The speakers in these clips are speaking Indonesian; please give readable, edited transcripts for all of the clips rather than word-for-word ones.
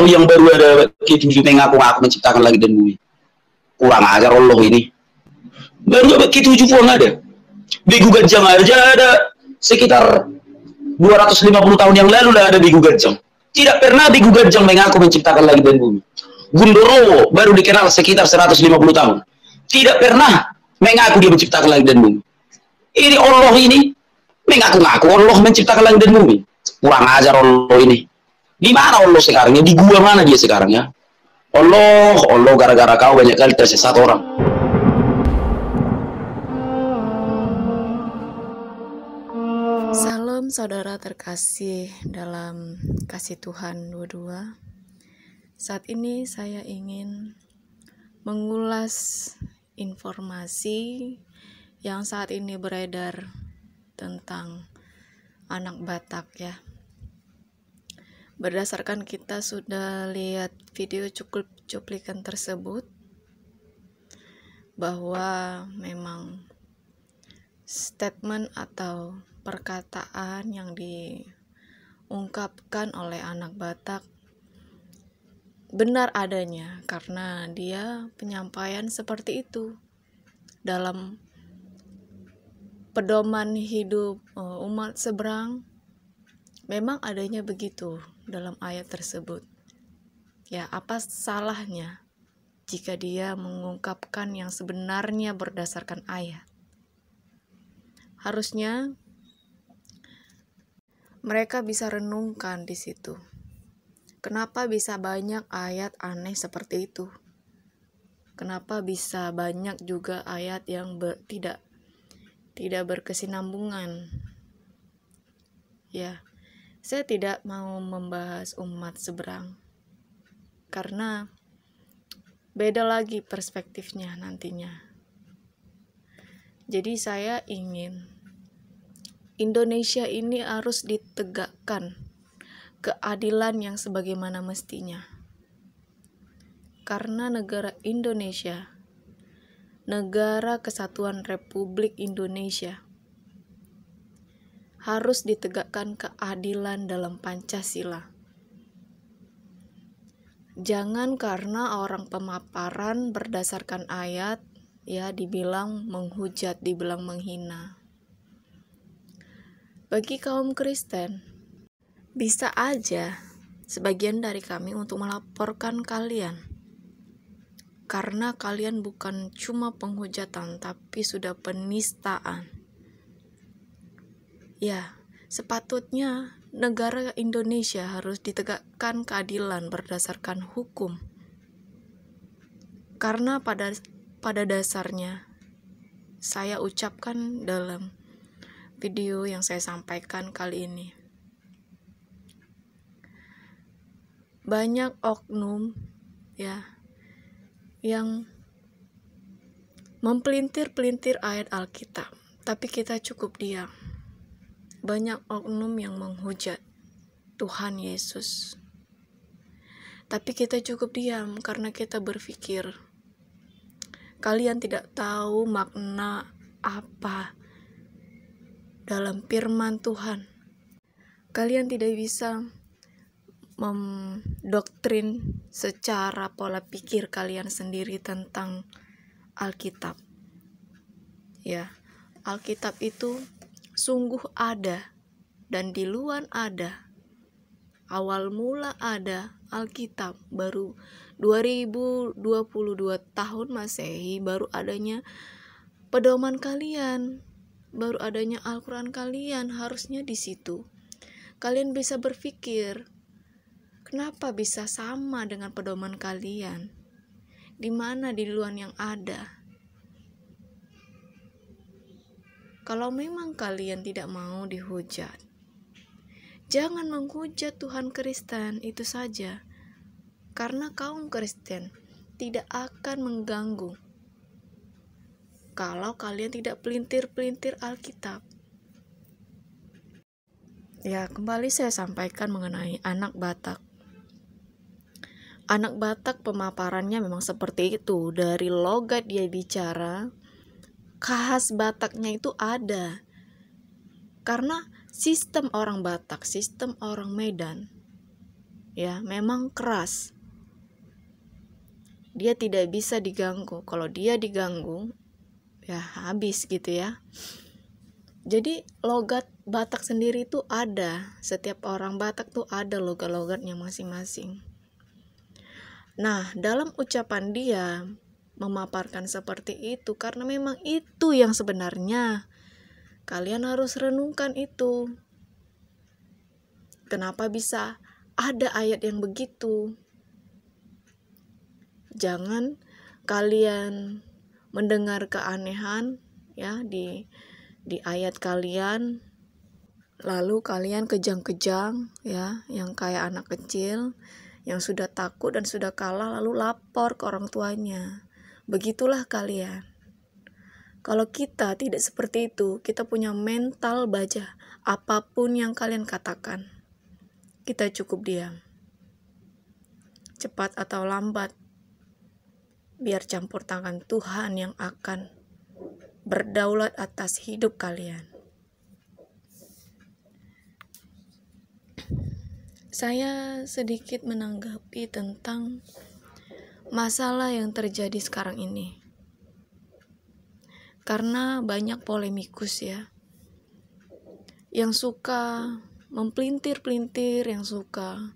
yang baru ada ketujuh mengaku-ngaku menciptakan langit dan bumi. Kurang ajar Allah ini. Baru ketujuh pun ada. Bigu Gajang aja ada sekitar 250 tahun yang lalu lah ada Bigu Gajang. Tidak pernah Bigu Gajang mengaku menciptakan langit dan bumi. Gundorowo baru dikenal sekitar 150 tahun. Tidak pernah mengaku dia menciptakan langit dan bumi. Ini Allah ini mengaku-ngaku Allah menciptakan langit dan bumi. Kurang ajar Allah ini. Di mana Allah sekarang ya? Di gua mana dia sekarang ya? Allah gara-gara kau banyak kali tersesat orang. Salam saudara terkasih dalam kasih Tuhan 22. Saat ini saya ingin mengulas informasi yang saat ini beredar tentang anak Batak ya. Berdasarkan kita sudah lihat video cuplikan tersebut, bahwa memang statement atau perkataan yang diungkapkan oleh anak Batak benar adanya, karena dia penyampaian seperti itu dalam pedoman hidup umat seberang. Memang adanya begitu dalam ayat tersebut. Ya, apa salahnya jika dia mengungkapkan yang sebenarnya berdasarkan ayat? Harusnya mereka bisa renungkan di situ. Kenapa bisa banyak ayat aneh seperti itu? Kenapa bisa banyak juga ayat yang tidak berkesinambungan? Ya, saya tidak mau membahas umat seberang, karena beda lagi perspektifnya nantinya. Jadi saya ingin Indonesia ini harus ditegakkan keadilan yang sebagaimana mestinya. Karena negara Indonesia, negara kesatuan Republik Indonesia, harus ditegakkan keadilan dalam Pancasila. Jangan karena orang pemaparan berdasarkan ayat ya dibilang menghujat, dibilang menghina. Bagi kaum Kristen, bisa aja sebagian dari kami untuk melaporkan kalian, karena kalian bukan cuma penghujatan tapi sudah penistaan. Ya, sepatutnya negara Indonesia harus ditegakkan keadilan berdasarkan hukum. Karena pada dasarnya saya ucapkan dalam video yang saya sampaikan kali ini, banyak oknum ya yang mempelintir-pelintir ayat Alkitab, tapi kita cukup diam. Banyak oknum yang menghujat Tuhan Yesus, tapi kita cukup diam karena kita berpikir kalian tidak tahu makna apa dalam firman Tuhan. Kalian tidak bisa mendoktrin secara pola pikir kalian sendiri tentang Alkitab. Ya, Alkitab itu sungguh ada dan di luar ada. Awal mula ada Alkitab, baru 2022 tahun Masehi baru adanya pedoman kalian, baru adanya Al-Quran kalian. Harusnya di situ kalian bisa berpikir, kenapa bisa sama dengan pedoman kalian? Di mana di luar yang ada? Kalau memang kalian tidak mau dihujat, jangan menghujat Tuhan Kristen, itu saja. Karena kaum Kristen tidak akan mengganggu kalau kalian tidak pelintir-pelintir Alkitab. Ya, kembali saya sampaikan mengenai anak Batak. Anak Batak pemaparannya memang seperti itu. Dari logat dia bicara, khas Bataknya itu ada. Karena sistem orang Batak, sistem orang Medan, ya memang keras. Dia tidak bisa diganggu. Kalau dia diganggu, ya habis gitu ya. Jadi logat Batak sendiri itu ada. Setiap orang Batak tuh ada logat-logatnya masing-masing. Nah, dalam ucapan dia memaparkan seperti itu karena memang itu yang sebenarnya. Kalian harus renungkan itu. Kenapa bisa ada ayat yang begitu? Jangan kalian mendengar keanehan ya di ayat kalian, lalu kalian kejang-kejang ya, yang kayak anak kecil yang sudah takut dan sudah kalah lalu lapor ke orang tuanya. Begitulah kalian. Kalau kita tidak seperti itu, kita punya mental baja. Apapun yang kalian katakan, kita cukup diam. Cepat atau lambat, biar campur tangan Tuhan yang akan berdaulat atas hidup kalian. Saya sedikit menanggapi tentang masalah yang terjadi sekarang ini. Karena banyak polemikus ya, yang suka mempelintir-pelintir, yang suka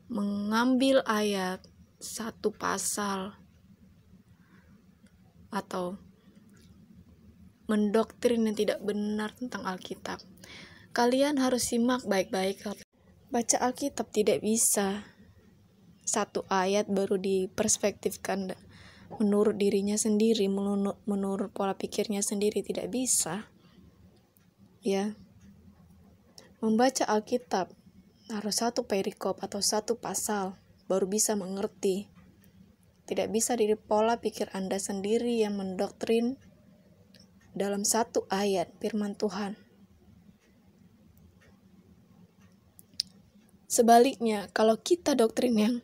mengambil ayat satu pasal atau mendoktrin yang tidak benar tentang Alkitab. Kalian harus simak baik-baik. Baca Alkitab tidak bisa satu ayat baru diperspektifkan menurut dirinya sendiri, menurut pola pikirnya sendiri, tidak bisa. Ya. Membaca Alkitab harus satu perikop atau satu pasal baru bisa mengerti. Tidak bisa dari pola pikir Anda sendiri yang mendoktrin dalam satu ayat firman Tuhan. Sebaliknya, kalau kita doktrin yang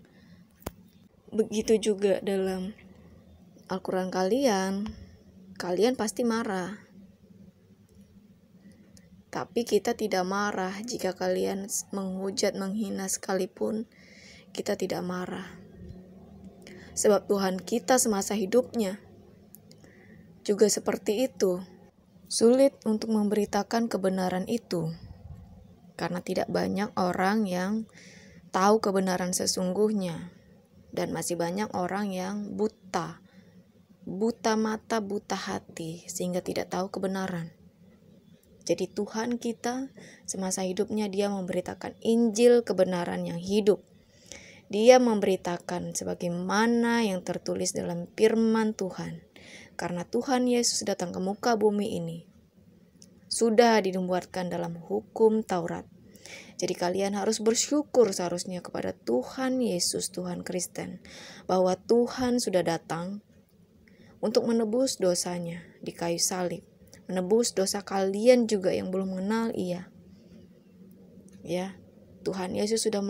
begitu juga dalam Al-Quran kalian pasti marah. Tapi kita tidak marah jika kalian menghujat, menghina sekalipun, kita tidak marah. Sebab Tuhan kita semasa hidupnya juga seperti itu. Sulit untuk memberitakan kebenaran itu. Karena tidak banyak orang yang tahu kebenaran sesungguhnya. Dan masih banyak orang yang buta mata, buta hati, sehingga tidak tahu kebenaran. Jadi Tuhan kita semasa hidupnya dia memberitakan Injil kebenaran yang hidup. Dia memberitakan sebagaimana yang tertulis dalam firman Tuhan. Karena Tuhan Yesus datang ke muka bumi ini, sudah dinubuatkan dalam hukum Taurat. Jadi kalian harus bersyukur seharusnya kepada Tuhan Yesus, Tuhan Kristen, bahwa Tuhan sudah datang untuk menebus dosanya di kayu salib. Menebus dosa kalian juga yang belum mengenal Ia. Ya, Tuhan Yesus sudah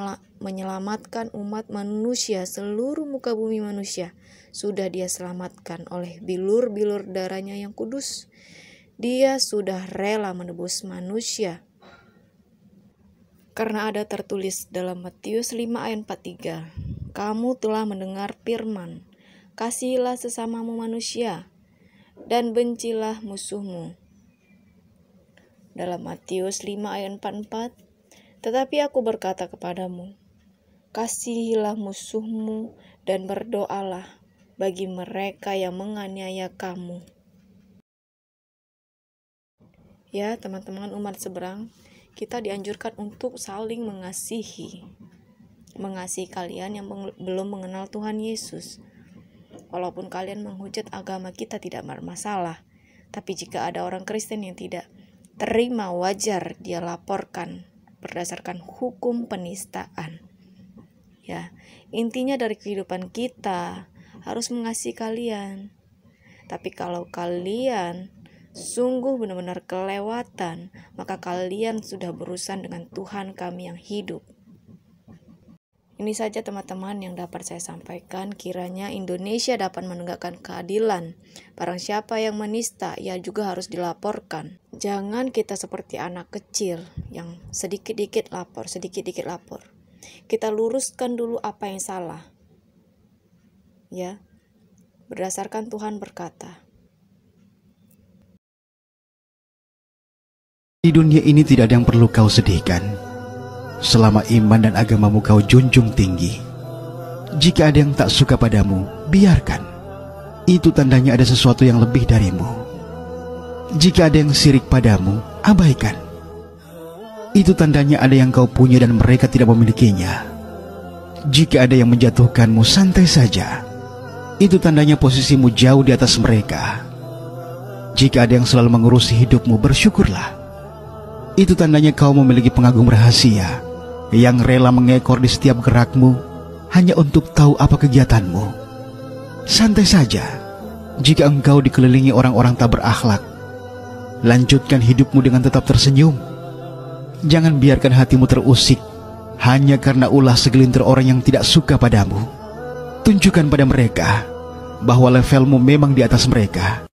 menyelamatkan umat manusia, seluruh muka bumi manusia. Sudah Dia selamatkan oleh bilur-bilur darahnya yang kudus. Dia sudah rela menebus manusia. Karena ada tertulis dalam Matius 5 ayat 43, kamu telah mendengar firman, kasihilah sesamamu manusia, dan bencilah musuhmu. Dalam Matius 5 ayat 44, tetapi aku berkata kepadamu, kasihilah musuhmu dan berdoalah bagi mereka yang menganiaya kamu. Ya teman-teman umat seberang, kita dianjurkan untuk saling mengasihi kalian yang belum mengenal Tuhan Yesus. Walaupun kalian menghujat agama kita tidak bermasalah, tapi jika ada orang Kristen yang tidak terima, wajar dia laporkan berdasarkan hukum penistaan. Ya, intinya dari kehidupan kita harus mengasihi kalian. Tapi kalau kalian sungguh benar-benar kelewatan, maka kalian sudah berurusan dengan Tuhan kami yang hidup. Ini saja teman-teman yang dapat saya sampaikan. Kiranya Indonesia dapat menegakkan keadilan. Barang siapa yang menista, ia juga harus dilaporkan. Jangan kita seperti anak kecil yang sedikit-dikit lapor. Kita luruskan dulu apa yang salah. Ya. Berdasarkan Tuhan berkata, di dunia ini tidak ada yang perlu kau sedihkan, selama iman dan agamamu kau junjung tinggi. Jika ada yang tak suka padamu, biarkan. Itu tandanya ada sesuatu yang lebih darimu. Jika ada yang sirik padamu, abaikan. Itu tandanya ada yang kau punya dan mereka tidak memilikinya. Jika ada yang menjatuhkanmu, santai saja. Itu tandanya posisimu jauh di atas mereka. Jika ada yang selalu mengurusi hidupmu, bersyukurlah. Itu tandanya kau memiliki pengagum rahasia yang rela mengekor di setiap gerakmu hanya untuk tahu apa kegiatanmu. Santai saja jika engkau dikelilingi orang-orang tak berakhlak. Lanjutkan hidupmu dengan tetap tersenyum. Jangan biarkan hatimu terusik hanya karena ulah segelintir orang yang tidak suka padamu. Tunjukkan pada mereka bahwa levelmu memang di atas mereka.